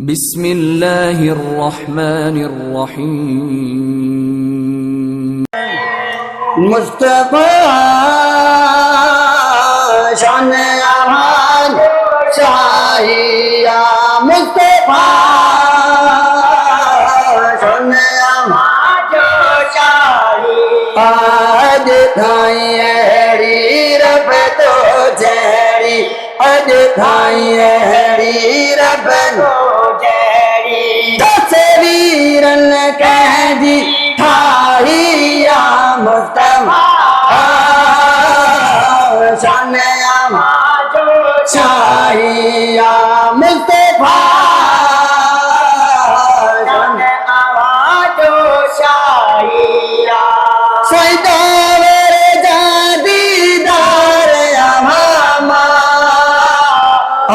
बिस्मिल्लाहिर्रहमानिर्रहीम। मुस्तफा शान अमान शाहिया मुस्तफा शान अमान शाहिया आज थाई एड़ी रब तो जेड़ी आज थाई एड़ी रब तो जेड़ी तस्वीरन कह दी थाइया मुस्तफा शान अमान शाहिया मुस्तफा शान अमान शाहिया सैदा मेरे जादीदार अमामा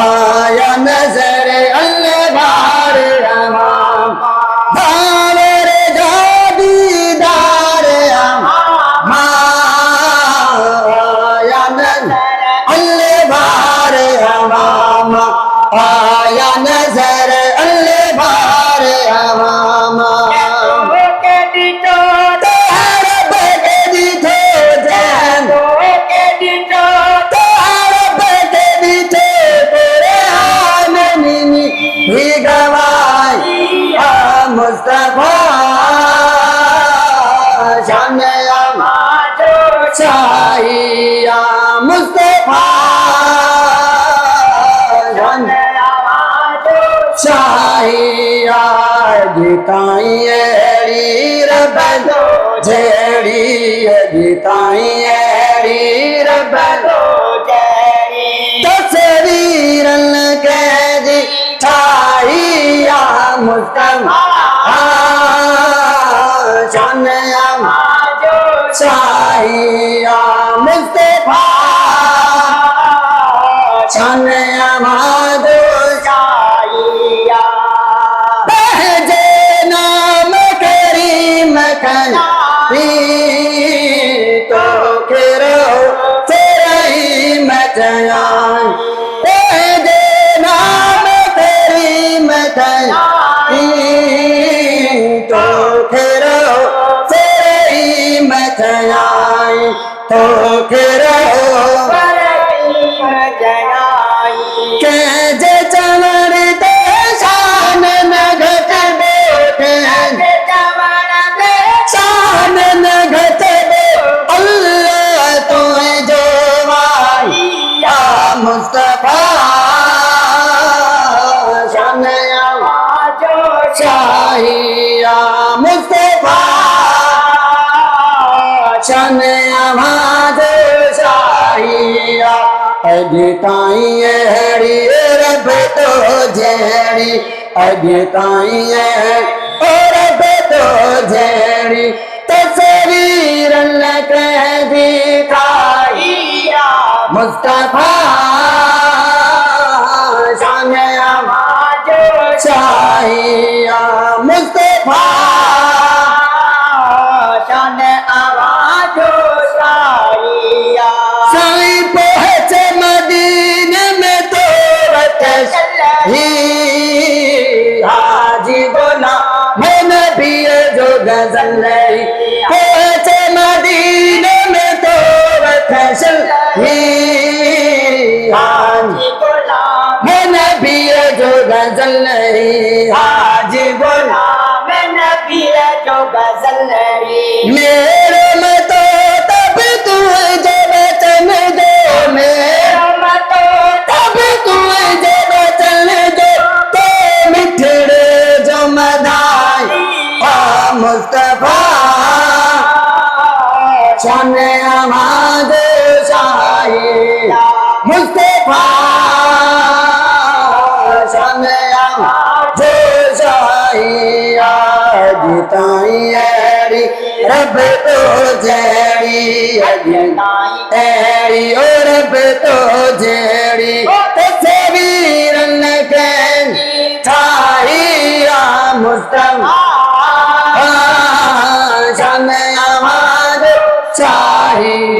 आया नजर अल्लाह बार अमामा मेरे जादीदार अमामा आया नजर अल्लाह बार अमामा आया नजर अल्लाह बार अमामा मुस्तफा शान अमान शाहिया मुस्तफा शान अमान शाहिया गीताई एड़ी रब दो जेड़ी गीताई एड़ी रब दो जेड़ी तस्वीरन कह दी थाइया मुस्तफा शान अमान शाहिया मुस्तफा शान अमान शाहिया बहजे नाम करीम कनाई तो किरो तेरा ही मचान बहजे नाम करीम कनाई तो किरो तेरा ही मचान तो किरो कैसे चमर दे शान न घट दे शान न घट दे अल्लाह तो जो वाहिया मुस्तफा शान अमान शाहिया मुस्तफा शान अमान शाहिया अजताई एड़ी रब तो जेड़ी अजताई रब तो जेड़ी तस्वीरन कह दी थाइया मुस्तफा शान अमान शाहिया मुस्तफा शान अमान शाहिया साई पहुंचे मदीने में तो हाजी बोला मैं नबी जो गजल पहुंचे मदीने में तो हाजी बोला मैं नबी जो गजल हाजी बोला मैं नबी जो गजल मेरे में तो तब तू जो वचन दे मेरा में तो तब तू जो वचन दे तो मिठड़े जो मदाई मुस्तफा शान अमान शाहिया मुस्तफा शान अमान शाहिया गीताई एड़ी रब तो जेड़ी एड़ी ओ रब तो जेड़ी तस्वीरन कह थाइया मुस्तफा शान अमान शाहिया